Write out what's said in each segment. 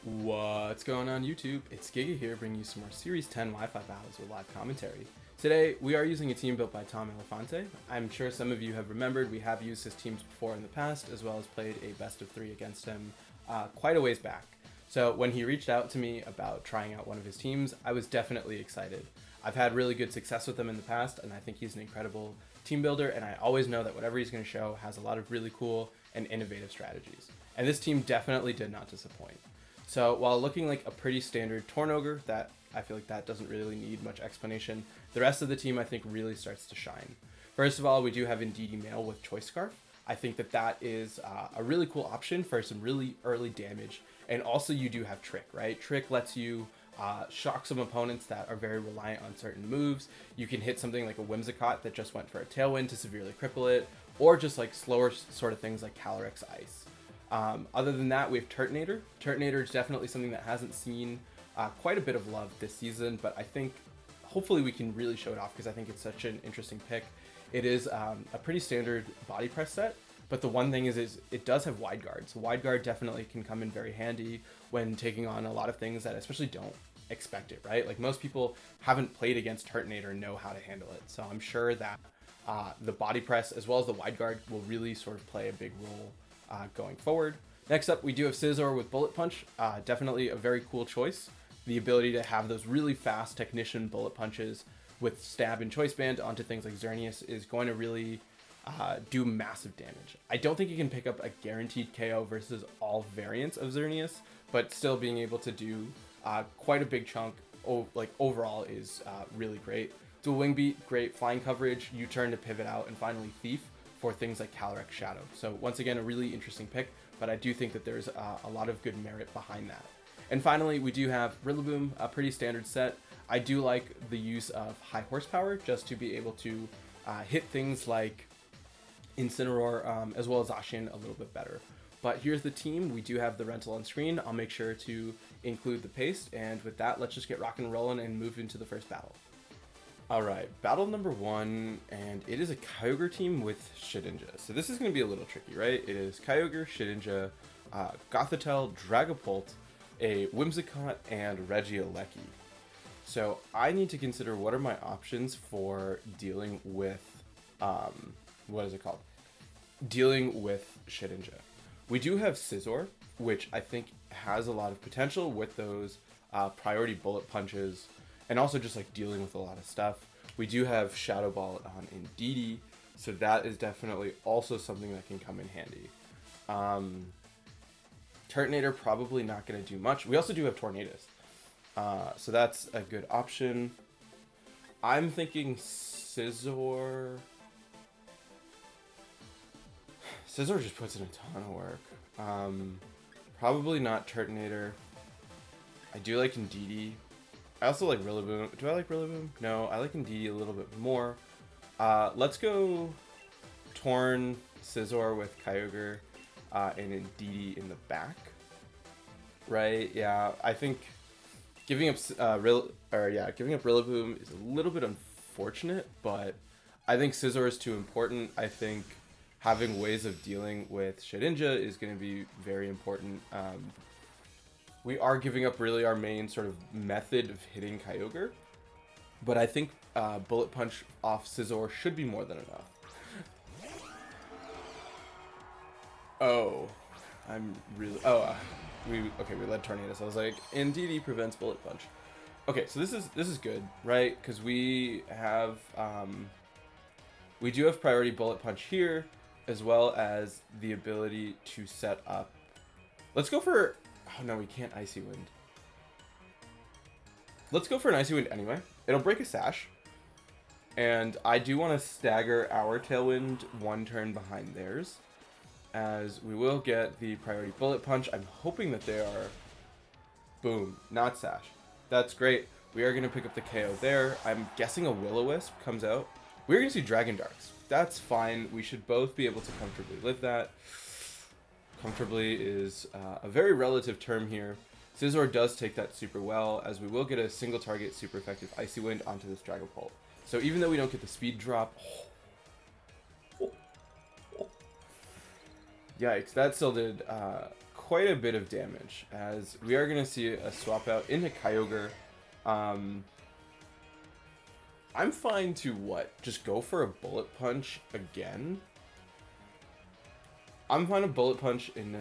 What's going on YouTube? It's Giga here bringing you some more Series 10 Wi-Fi battles with live commentary. Today we are using a team built by Tom Elefante. I'm sure some of you have remembered we have used his teams before in the past, as well as played a best of 3 against him quite a ways back. So when he reached out to me about trying out one of his teams, I was definitely excited. I've had really good success with him in the past, and I think he's an incredible team builder, and I always know that whatever he's going to show has a lot of really cool and innovative strategies. And this team definitely did not disappoint. So while looking like a pretty standard TornOgre, that I feel like that doesn't really need much explanation, the rest of the team I think really starts to shine. First of all, we do have Indeedee Male with Choice Scarf. I think that is a really cool option for some really early damage. And also you do have Trick, right? Trick lets you shock some opponents that are very reliant on certain moves. You can hit something like a Whimsicott that just went for a Tailwind to severely cripple it, or just like slower sort of things like Calyrex Ice. Other than that, we have TornOgre. TornOgre is definitely something that hasn't seen quite a bit of love this season, but I think hopefully we can really show it off because I think it's such an interesting pick. It is a pretty standard body press set, but the one thing is it does have wide guard. So wide guard definitely can come in very handy when taking on a lot of things that especially don't expect it, right? Like most people haven't played against TornOgre and know how to handle it. So I'm sure that the body press as well as the wide guard will really sort of play a big role going forward. Next up, we do have Scizor with Bullet Punch. Definitely a very cool choice. The ability to have those really fast technician bullet punches with stab and choice band onto things like Xerneas is going to really do massive damage. I don't think you can pick up a guaranteed KO versus all variants of Xerneas, but still being able to do quite a big chunk overall is really great. Dual Wing Beat, great flying coverage, U-turn to pivot out, and finally Thief for things like Calyrex Shadow. So once again, a really interesting pick, but I do think that there's a lot of good merit behind that. And finally, we do have Rillaboom, a pretty standard set. I do like the use of high horsepower just to be able to hit things like Incineroar as well as Zacian a little bit better. But here's the team. We do have the rental on screen. I'll make sure to include the paste. And with that, let's just get rockin' and rollin' and move into the first battle. Alright, battle number 1, and it is a Kyogre team with Shedinja. So this is going to be a little tricky, right? It is Kyogre, Shedinja, Gothitelle, Dragapult, a Whimsicott, and Regieleki. So I need to consider what are my options for dealing with, what is it called? Dealing with Shedinja. We do have Scizor, which I think has a lot of potential with those priority bullet punches, and also just like dealing with a lot of stuff. We do have Shadow Ball on Indeedee, so that is definitely also something that can come in handy. Turtonator probably not going to do much. We also do have Tornadus, so that's a good option. I'm thinking Scizor. Scizor just puts in a ton of work. Probably not Turtonator. I do like Indeedee. I also like Rillaboom. Do I like Rillaboom? No, I like Indeedee a little bit more. Let's go Torn, Scizor with Kyogre, and Indeedee in the back. Right? Yeah, I think giving up Rillaboom is a little bit unfortunate, but I think Scizor is too important. I think having ways of dealing with Shedinja is going to be very important. We are giving up really our main sort of method of hitting Kyogre, but I think Bullet Punch off Scizor should be more than enough. Oh, we led Tornadus. I was like, Indeedee prevents Bullet Punch. Okay, so this is good, right? Because we have we do have priority Bullet Punch here, as well as the ability to set up. Let's go for. Oh no, we can't Icy Wind. Let's go for an Icy Wind anyway. It'll break a Sash. And I do want to stagger our Tailwind one turn behind theirs, as we will get the priority Bullet Punch. I'm hoping that they are... Boom. Not Sash. That's great. We are going to pick up the KO there. I'm guessing a Will-O-Wisp comes out. We're going to see Dragon Darks. That's fine. We should both be able to comfortably live that. Comfortably is a very relative term here. Scizor does take that super well, as we will get a single target super effective Icy Wind onto this Dragapult. So even though we don't get the speed drop, yikes, that still did quite a bit of damage, as we are going to see a swap out into Kyogre. I'm fine to what? Just go for a Bullet Punch again? I'm fine a Bullet Punch in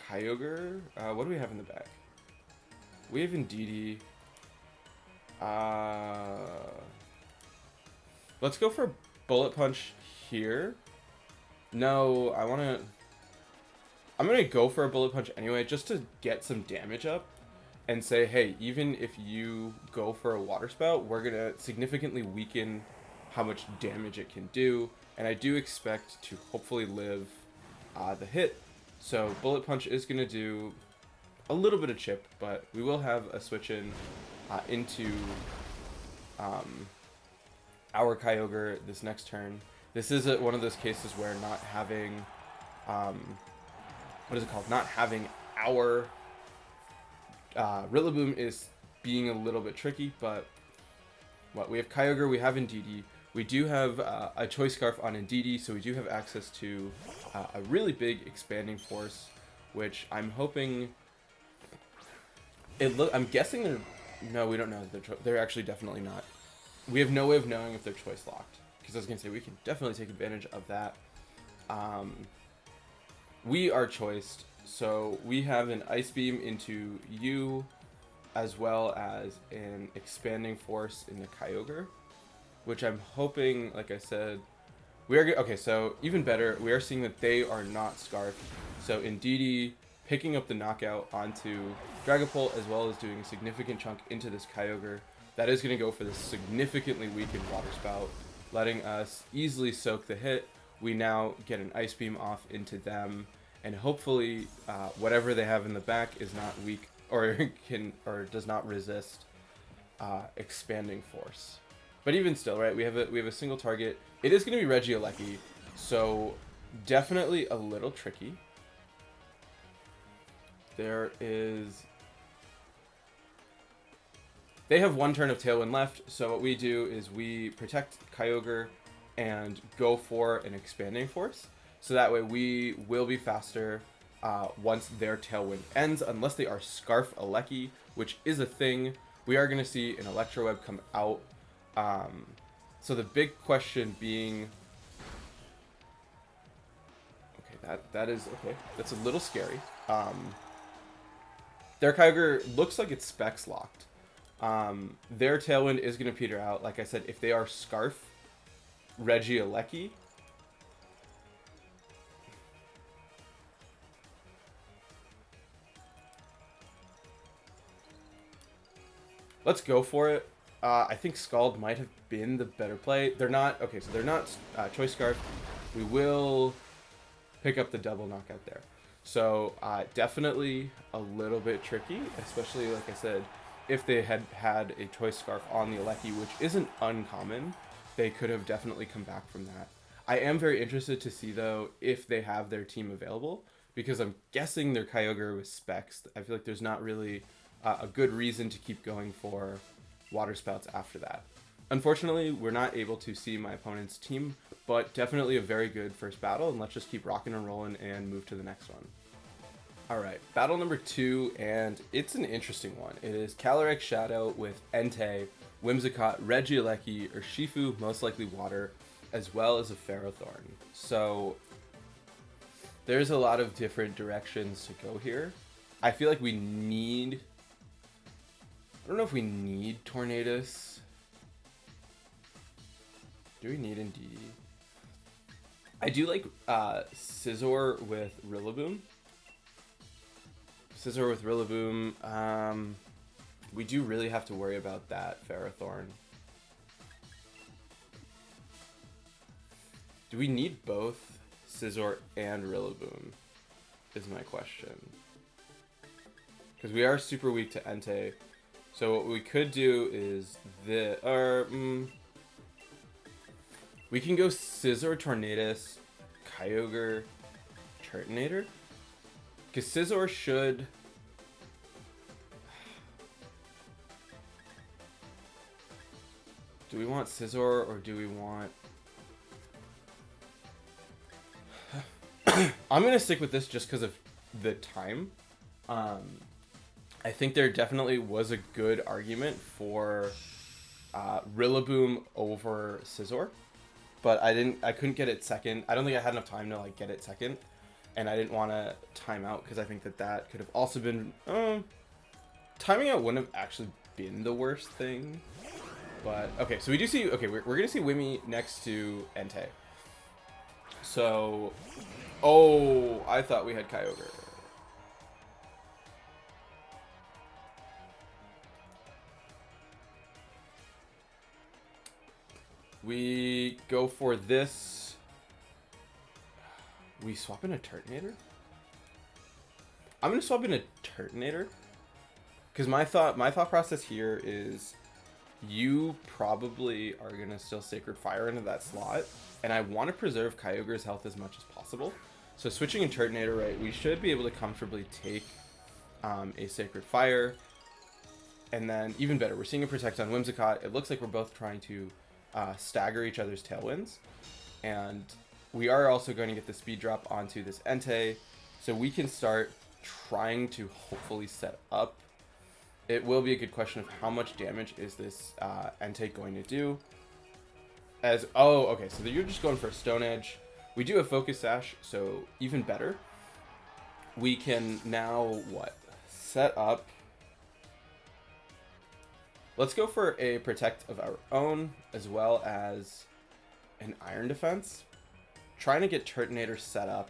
Kyogre. What do we have in the back? We have Indeedee. Let's go for Bullet Punch here. No, I'm gonna go for a Bullet Punch anyway, just to get some damage up and say, hey, even if you go for a Water Spout, we're gonna significantly weaken how much damage it can do, and I do expect to hopefully live the hit. So Bullet Punch is gonna do a little bit of chip, but we will have a switch in into our Kyogre this next turn. This is one of those cases where not having what is it called? Not having our Rillaboom is being a little bit tricky, but what we have Kyogre, we have Indeedee. We do have a Choice Scarf on Indeedee, so we do have access to a really big expanding force, which I'm hoping. I'm guessing they're. No, we don't know. They're actually definitely not. We have no way of knowing if they're choice locked, because I was gonna say we can definitely take advantage of that. We are choiced, so we have an Ice Beam into you, as well as an expanding force in the Kyogre, which I'm hoping, like I said, we are okay. So even better, we are seeing that they are not Scarfed. So Indeedee picking up the knockout onto Dragapult, as well as doing a significant chunk into this Kyogre. That is going to go for the significantly weakened Water Spout, letting us easily soak the hit. We now get an Ice Beam off into them, and hopefully whatever they have in the back is not weak or does not resist expanding force. But even still, right? We have a single target. It is going to be Regieleki, so definitely a little tricky. They have one turn of Tailwind left, so what we do is we protect Kyogre and go for an expanding force. So that way we will be faster once their Tailwind ends, unless they are Scarf Eleki, which is a thing. We are going to see an Electro Web come out. So the big question being... Okay, that is... Okay, that's a little scary. Their Kyogre looks like it's Specs locked. Their Tailwind is going to peter out. Like I said, if they are Scarf Regieleki, let's go for it. I think Scald might have been the better play. They're not... Okay, so they're not Choice Scarf. We will pick up the double knockout there. So definitely a little bit tricky, especially, like I said, if they had had a Choice Scarf on the Eleki, which isn't uncommon, they could have definitely come back from that. I am very interested to see, though, if they have their team available, because I'm guessing their Kyogre was Specs. I feel like there's not really a good reason to keep going for Water Spouts after that. Unfortunately, we're not able to see my opponent's team, but definitely a very good first battle, and let's just keep rocking and rolling and move to the next one. Alright, battle number 2, and it's an interesting one. It is Calyrex Shadow with Entei, Whimsicott, Regieleki, Urshifu, most likely Water, as well as a Ferrothorn. So there's a lot of different directions to go here. I feel like we need... I don't know if we need Tornadus. Do we need Indeedee? I do like Scizor with Rillaboom. Scizor with Rillaboom. We do really have to worry about that Ferrothorn. Do we need both Scizor and Rillaboom? Is my question. Because we are super weak to Entei. So what we could do is we can go Scizor, Tornadus, Kyogre, Turtonator. Because Scizor should... Do we want Scizor or do we want... I'm going to stick with this just because of the time. I think there definitely was a good argument for Rillaboom over Scizor, but I couldn't get it second. I don't think I had enough time to like get it second, and I didn't want to time out because I think that could have also been timing out wouldn't have actually been the worst thing. But okay, so we do see we're gonna see Wimmy next to Entei. So, oh, I thought we had Kyogre. We go for this. We swap in a Turtonator? I'm gonna swap in a Turtonator. Because my thought process here is you probably are gonna still Sacred Fire into that slot. And I want to preserve Kyogre's health as much as possible. So switching in Turtonator, right, we should be able to comfortably take a Sacred Fire. And then, even better, we're seeing a Protect on Whimsicott. It looks like we're both trying to stagger each other's Tailwinds. And we are also going to get the speed drop onto this Entei. So we can start trying to hopefully set up. It will be a good question of how much damage is this Entei going to do. Okay, so you're just going for a Stone Edge. We do have Focus Sash, so even better. We can now, set up. Let's go for a Protect of our own, as well as an Iron Defense. Trying to get Turtonator set up.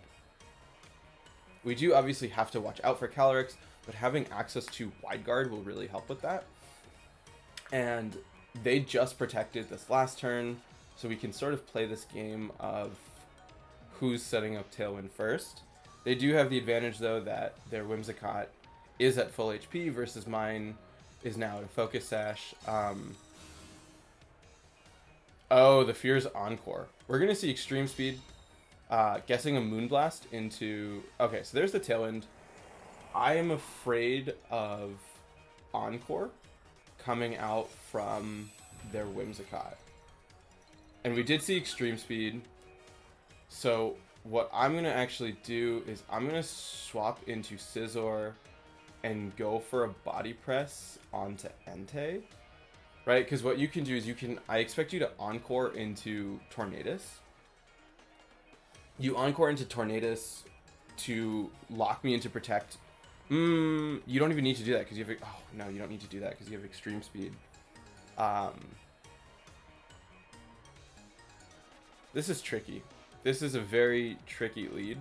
We do obviously have to watch out for Calyrex, but having access to Wide Guard will really help with that. And they just protected this last turn, so we can sort of play this game of who's setting up Tailwind first. They do have the advantage, though, that their Whimsicott is at full HP versus mine is now at a Focus Sash. Oh, the Fear's Encore. We're going to see Extreme Speed. Guessing a Moonblast into... Okay, so there's the Tailwind. I am afraid of Encore coming out from their Whimsicott. And we did see Extreme Speed. So what I'm going to actually do is I'm going to swap into Scizor and go for a Body Press onto Entei. Right? Because what you can do is I expect you to Encore into Tornadus. You Encore into Tornadus to lock me into Protect. You don't even need to do that because you have... Oh, no, you don't need to do that because you have Extreme Speed. This is tricky. This is a very tricky lead.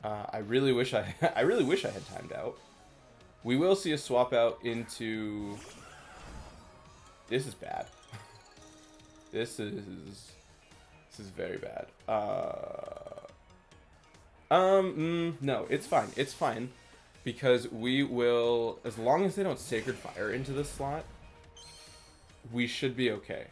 I really wish I had timed out. We will see a swap out into... This is bad. This is very bad. No, it's fine. It's fine. Because we will, as long as they don't Sacred Fire into this slot, we should be okay.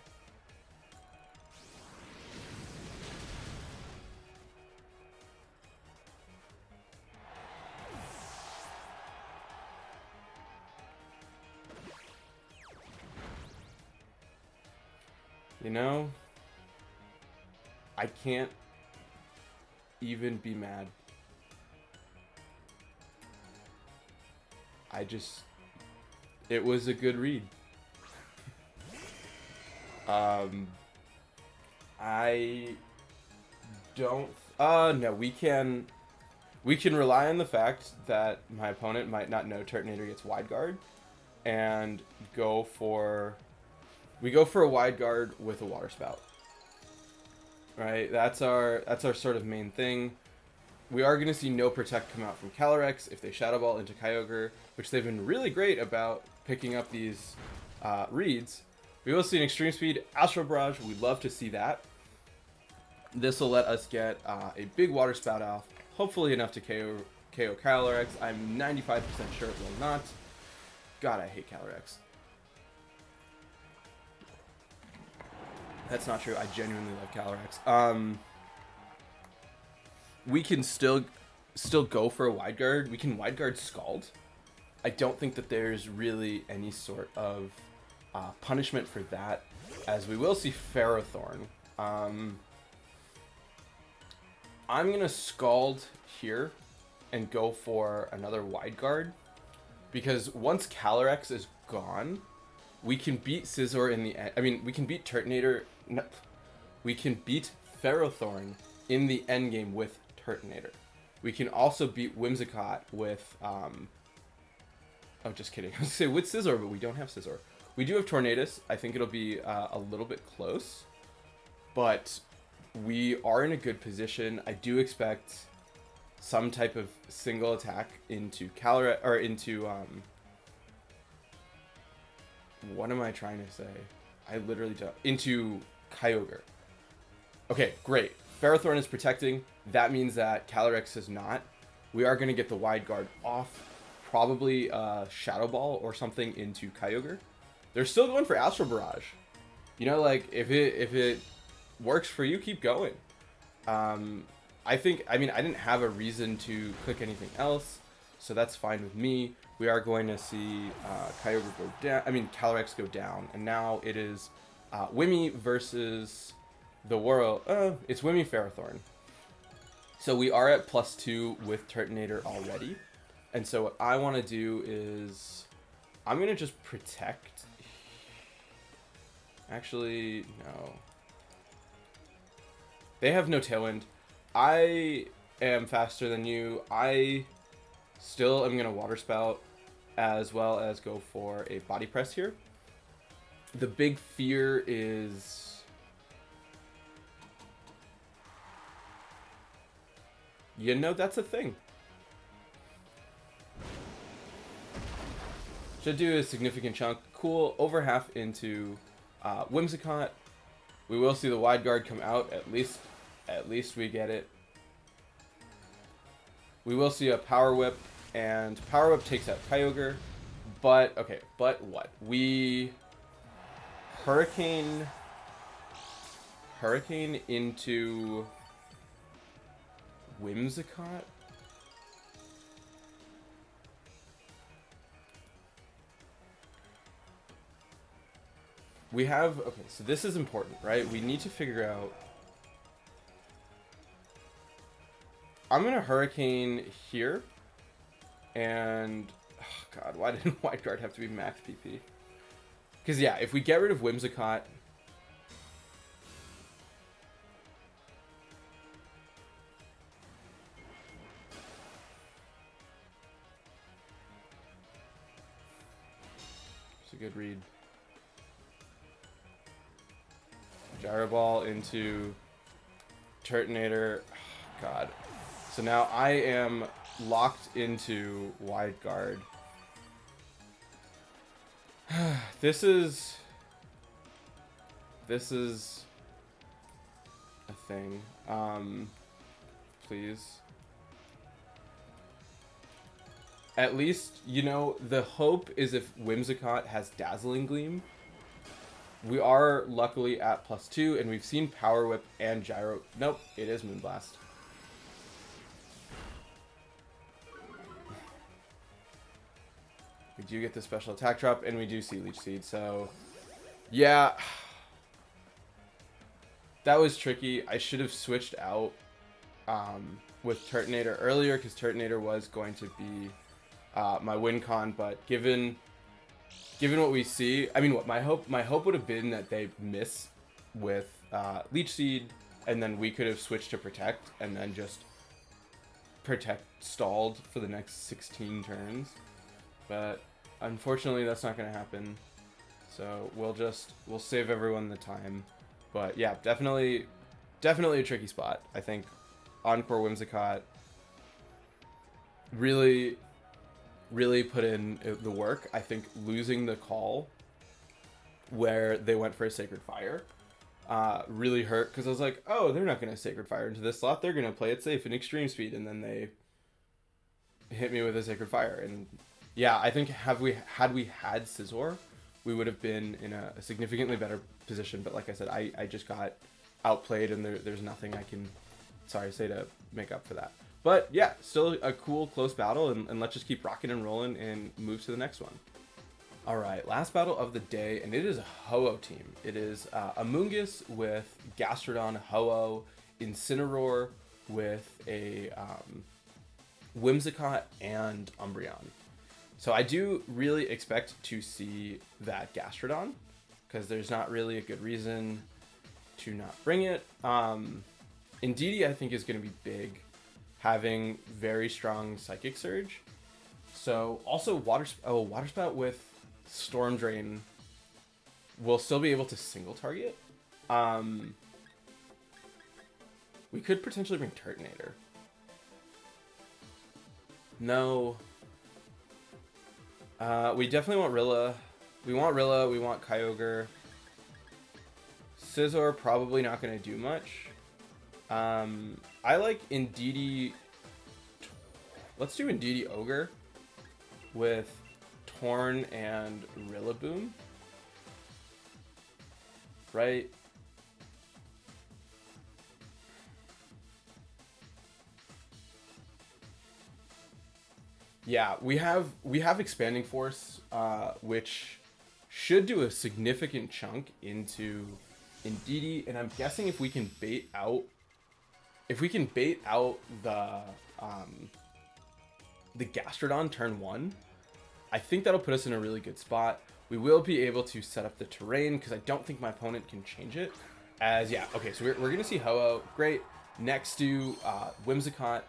You know, I can't even be mad. It was a good read. I don't, no, we can rely on the fact that my opponent might not know Turtonator gets Wide Guard and we go for a Wide Guard with a Water Spout. Right? That's our sort of main thing. We are going to see no Protect come out from Calyrex if they Shadow Ball into Kyogre, which they've been really great about picking up these reads. We will see an Extreme Speed Astral Barrage. We'd love to see that. This will let us get a big Water Spout off, hopefully enough to KO Calyrex. I'm 95% sure it will not. God, I hate Calyrex. That's not true. I genuinely love Calyrex. We can still go for a Wide Guard. We can Wide Guard Scald. I don't think that there's really any sort of punishment for that, as we will see Ferrothorn. I'm going to Scald here and go for another wide guard, because once Calyrex is gone, we can beat Scizor in the end. I mean, we can beat Turtonator. No, we can beat Ferrothorn in the end game with Turtonator. We can also beat Whimsicott with oh, just kidding. I was gonna say with Scizor, but we don't have Scizor. We do have Tornadus. I think it'll be a little bit close, but we are in a good position. I do expect some type of single attack into Calyrex, or into what am I trying to say? I literally don't. Into Kyogre. Okay, great. Ferrothorn is protecting. That means that Calyrex is not. We are going to get the wide guard off. Probably Shadow Ball or something into Kyogre. They're still going for Astral Barrage. You know, like, if it works for you, keep going. I mean, I didn't have a reason to click anything else, so that's fine with me. We are going to see Kyogre go down. I mean, Calyrex go down, and now it is Wimmy versus the world. It's Wimmy Ferrothorn. So we are at +2 with Turtonator already, and so what I want to do is I'm gonna just protect. Actually, no. They have no Tailwind. I am faster than you. I still am gonna Water Spout, as well as go for a Body Press here. The big fear is, you know, that's a thing. Should do a significant chunk. Cool, over half into Whimsicott. We will see the wide guard come out. At least we get it. We will see a Power Whip, and Power Whip takes out Kyogre. But okay, but what? We Hurricane into Whimsicott. We have, okay, so this is important, right? We need to figure out. I'm gonna Hurricane here, and oh God, why didn't Wide Guard have to be max PP? Because yeah, if we get rid of Whimsicott, it's a good read. Gyro Ball into Turtonator. Oh, God. So now I am locked into Wide Guard. This is a thing. Please. At least, you know, the hope is if Whimsicott has Dazzling Gleam. We are luckily at +2, and we've seen Power Whip and Gyro. Nope, it is Moonblast. We do get the special attack drop, and we do see Leech Seed, so yeah. That was tricky. I should have switched out with Turtonator earlier, because Turtonator was going to be my win con, but given what we see, I mean, what my hope would have been that they miss with Leech Seed, and then we could have switched to Protect, and then just Protect stalled for the next 16 turns. But unfortunately, that's not going to happen. So we'll save everyone the time. But yeah, definitely a tricky spot. I think Encore Whimsicott really put in the work. I think losing the call where they went for a Sacred Fire really hurt, because I was like, oh, they're not going to Sacred Fire into this slot. They're going to play it safe in Extreme Speed, and then they hit me with a Sacred Fire. And yeah, I think had we had Scizor, we would have been in a significantly better position. But like I said, I just got outplayed, and there's nothing I can say to make up for that. But yeah, still a cool, close battle, and let's just keep rocking and rolling and move to the next one. All right, last battle of the day, and it is a Ho-Oh team. It is Amoonguss with Gastrodon, Ho-Oh, Incineroar with a Whimsicott, and Umbreon. So I do really expect to see that Gastrodon, because there's not really a good reason to not bring it. Indeedee, I think, is going to be big, having very strong Psychic Surge. So also Water Spout with Storm Drain will still be able to single target. We could potentially bring Turtonator. No. We definitely want Rilla. We want Rilla. We want Kyogre. Scizor probably not going to do much. I like Indeedee. Let's do Indeedee Ogre with Torn and Rillaboom. Right? Yeah, we have Expanding Force, which should do a significant chunk into Indeedee, and I'm guessing if we can bait out the Gastrodon turn 1, I think that'll put us in a really good spot. We will be able to set up the terrain, because I don't think my opponent can change it. Okay, so we're gonna see Ho-Oh, great, next to Whimsicott.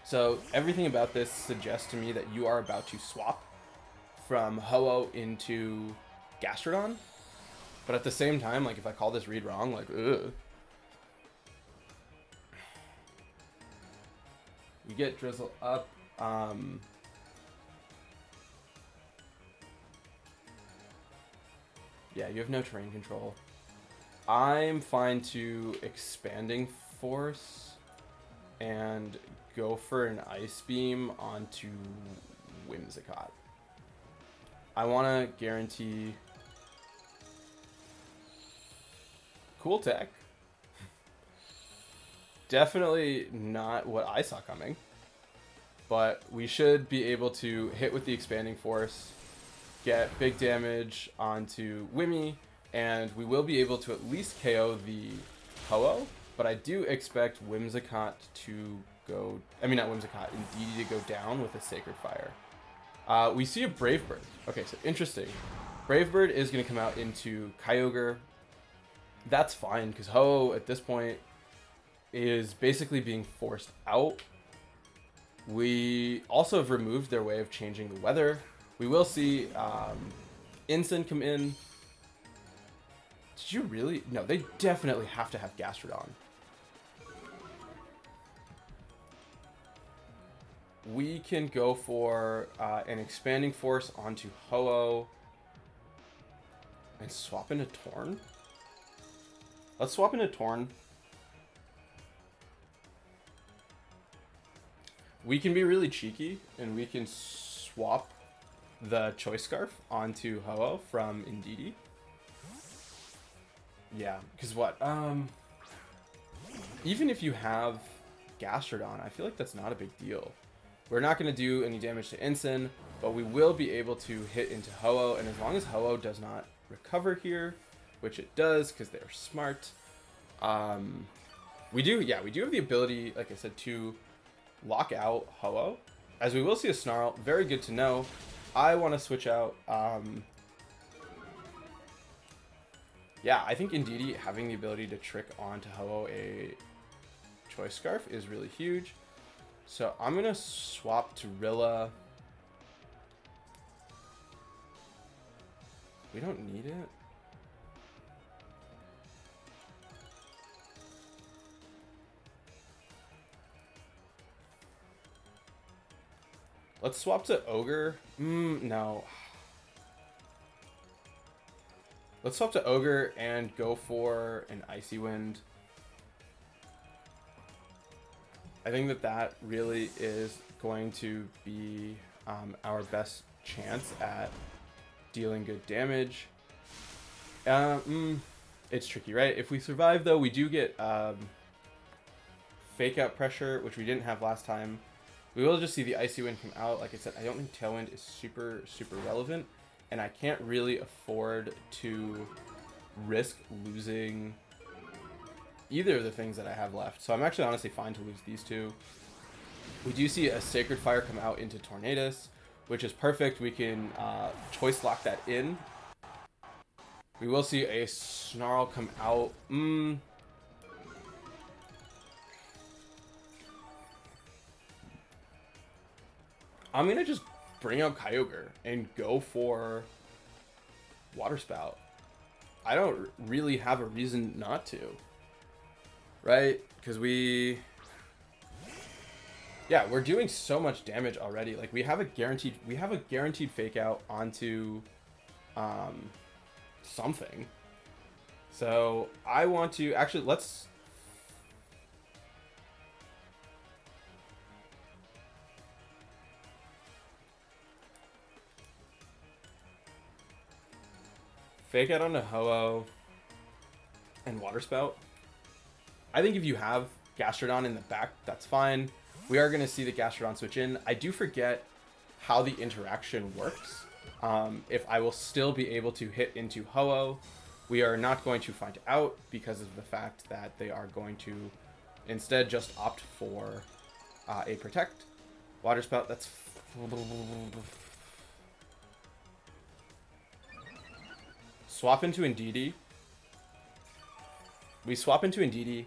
So everything about this suggests to me that you are about to swap from Ho-Oh into Gastrodon. But at the same time, like, if I call this read wrong, like, ugh. You get Drizzle up. Yeah, you have no terrain control. I'm fine to Expanding Force and go for an Ice Beam onto Whimsicott. I want to guarantee cool tech. Definitely not what I saw coming, but we should be able to hit with the Expanding Force, get big damage onto Wimmy, and we will be able to at least KO the Ho-Oh, but I do expect Whimsicott to go, not Whimsicott, Indeedee to go down with a Sacred Fire. We see a Brave Bird. Okay, so interesting. Brave Bird is going to come out into Kyogre. That's fine, because Ho at this point is basically being forced out. We also have removed their way of changing the weather. We will see Incin come in. Did you really? No, they definitely have to have Gastrodon. We can go for an Expanding Force onto Ho-Oh and swap into Torn. Let's swap into Torn. We can be really cheeky and we can swap the Choice Scarf onto Ho-Oh from Indeedee. Yeah, because what? Even if you have Gastrodon, I feel like that's not a big deal. We're not going to do any damage to Incin, but we will be able to hit into Ho-Oh, and as long as Ho-Oh does not recover here, which it does because they're smart, we do have the ability, like I said, to lock out Ho-Oh, as we will see a Snarl. Very good to know. I want to switch out. Yeah, I think Indeedee having the ability to trick onto Ho-Oh a Choice Scarf is really huge. So I'm going to swap to Rilla. We don't need it. Let's swap to Ogre. No. Let's swap to Ogre and go for an Icy Wind. I think that really is going to be our best chance at dealing good damage. It's tricky, right? If we survive, though, we do get Fake Out Pressure, which we didn't have last time. We will just see the Icy Wind come out. Like I said, I don't think Tailwind is super relevant, and I can't really afford to risk losing either of the things that I have left. So I'm actually honestly fine to lose these two. We do see a Sacred Fire come out into Tornadus, which is perfect. We can choice lock that in. We will see a Snarl come out. I'm going to just bring out Kyogre and go for Water Spout. I don't really have a reason not to. Right? Because yeah, we're doing so much damage already. Like we have a guaranteed fake out onto something. So I want to actually let's fake out onto Ho-Oh and Water Spout. I think if you have Gastrodon in the back, that's fine. We are going to see the Gastrodon switch in. I do forget how the interaction works. If I will still be able to hit into Ho-Oh, we are not going to find out because of the fact that they are going to instead just opt for a Protect. Water Spout, that's... Swap into Indeedee. We swap into Indeedee.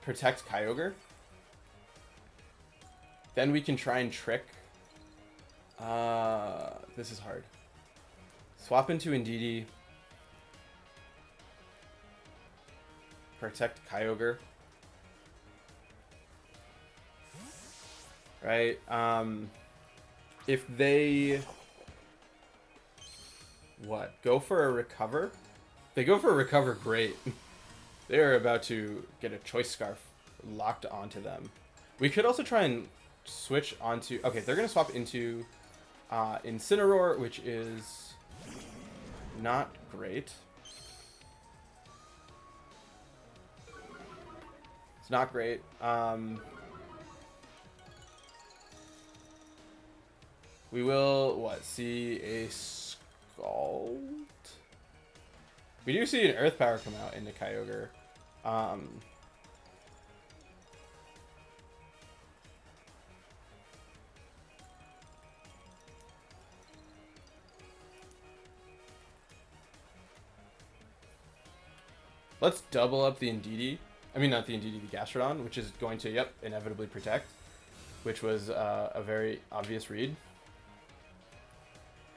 Protect Kyogre. Then we can try and trick. This is hard. Swap into Indeedee. Protect Kyogre. Right? If they... What? Go for a Recover? If they go for a Recover, great. They are about to get a Choice Scarf locked onto them. We could also try and switch onto... Okay, they're going to swap into Incineroar, which is not great. It's not great. We will, what, see a Scald? We do see an Earth Power come out into Kyogre. Let's double up the Indeedee. I mean, not the Indeedee, the Gastrodon, which is going to, yep, inevitably Protect, which was a very obvious read.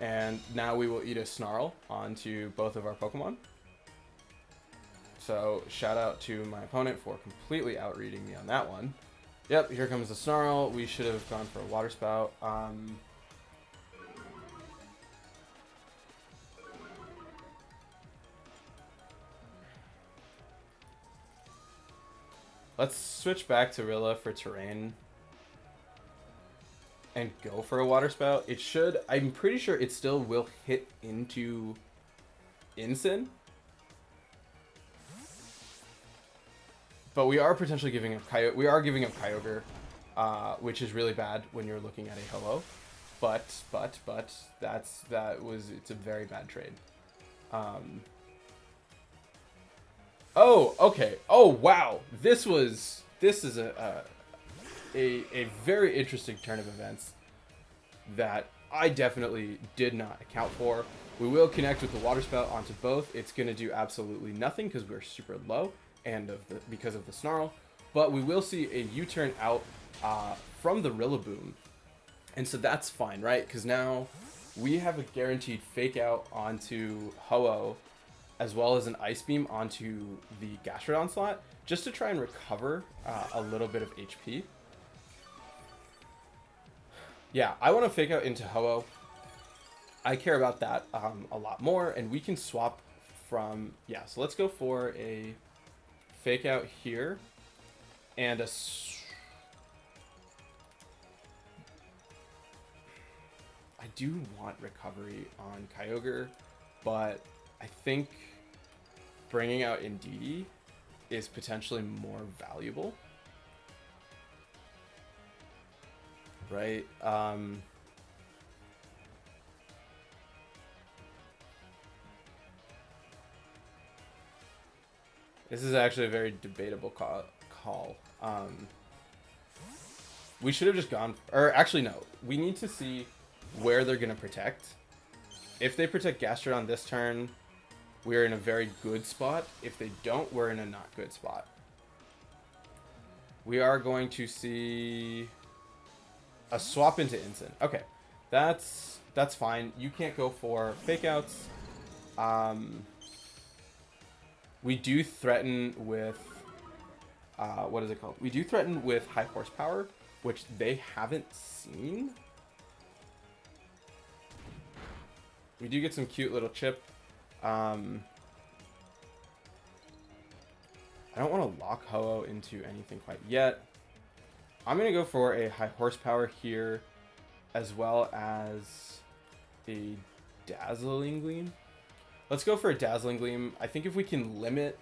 And now we will eat a Snarl onto both of our Pokemon. So shout out to my opponent for completely outreading me on that one. Yep, here comes the Snarl. We should have gone for a Water Spout. Let's switch back to Rilla for Terrain and go for a Water Spout. It should, I'm pretty sure it still will hit into Incin. But we are potentially giving up Kyogre, which is really bad when you're looking at a Ho-Oh. But it's a very bad trade. Oh, okay. Oh, wow. This is a very interesting turn of events that I definitely did not account for. We will connect with the Water Spout onto both. It's going to do absolutely nothing because we're super low and because of the Snarl. But we will see a U-turn out from the Rillaboom. And so that's fine, right? Because now we have a guaranteed fake out onto Ho-Oh as well as an Ice Beam onto the Gastrodon slot just to try and recover a little bit of HP. Yeah, I want to fake out into Ho-Oh. I care about that a lot more, and we can swap from... Yeah, so let's go for a fake out here and a... I do want recovery on Kyogre, but I think bringing out Indeedee is potentially more valuable. Right? This is actually a very debatable call. We should have just gone, or actually no, we need to see where they're gonna protect. If they protect Gastrodon this turn, we're in a very good spot. If they don't, we're in a not good spot. We are going to see a swap into Ensign. Okay, that's fine. You can't go for fake outs. We do threaten with what is it called? We do threaten with high horsepower, which they haven't seen. We do get some cute little chip. I don't want to lock Ho-Oh into anything quite yet. I'm going to go for a high horsepower here, as well as a Dazzling Gleam. Let's go for a Dazzling Gleam. I think if we can limit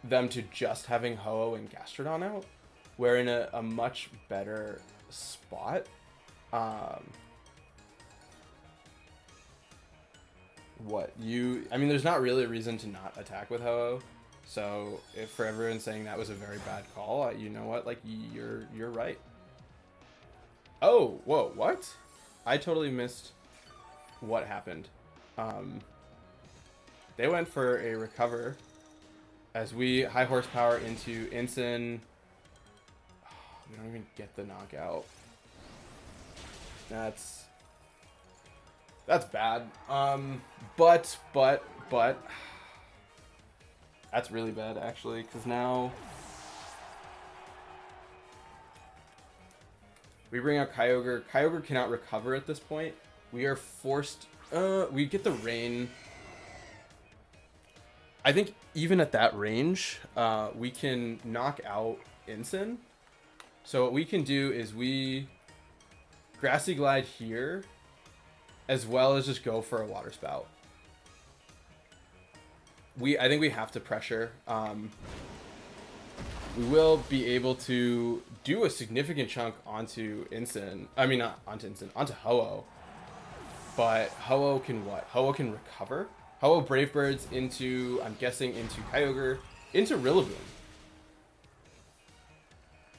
them to just having Ho-Oh and Gastrodon out, we're in a much better spot. I mean, there's not really a reason to not attack with Ho-Oh. So if for everyone saying that was a very bad call, you know what? Like, you're right. Oh, whoa, what? I totally missed what happened. They went for a recover as we high horsepower into Ensign. Oh, we don't even get the knockout. That's bad. But that's really bad, actually, because now we bring out Kyogre. Kyogre cannot recover at this point. We are forced... we get the rain. I think even at that range, we can knock out Ensign. So what we can do is we Grassy Glide here, as well as just go for a Water Spout. I think we have to pressure. We will be able to do a significant chunk onto Ensign. I mean, not onto Ensign, onto Ho-Oh. But Ho-Oh can what? Ho-Oh can recover. Ho-Oh Brave Birds into, I'm guessing, into Kyogre, into Rillaboom.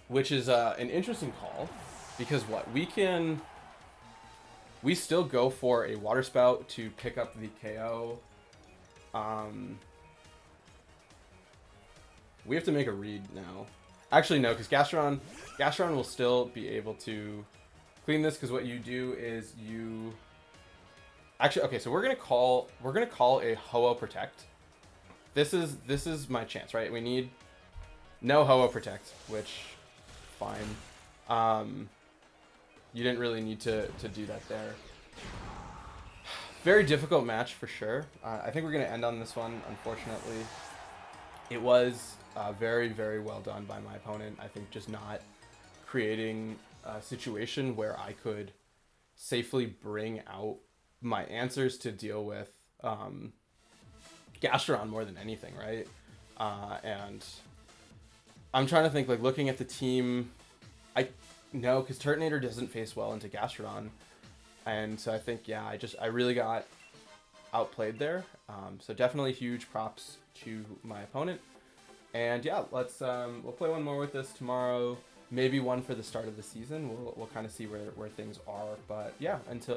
Which is an interesting call. Because what? We still go for a Water Spout to pick up the KO. We have to make a read now. Actually, no, because Gastrodon will still be able to clean this, because what you do is you... Actually, okay, so we're gonna call a Ho-Oh Protect. This is my chance, right? We need no Ho-Oh Protect, which fine. You didn't really need to do that there. Very difficult match for sure. I think we're gonna end on this one, unfortunately. It was very, very well done by my opponent. I think just not creating a situation where I could safely bring out my answers to deal with Gastrodon more than anything, right? And I'm trying to think, like, looking at the team, no, because Turtonator doesn't face well into Gastrodon. And so I think, yeah, I really got outplayed there. So definitely huge props to my opponent. And yeah, we'll play one more with this tomorrow. Maybe one for the start of the season. We'll kind of see where things are. But yeah, until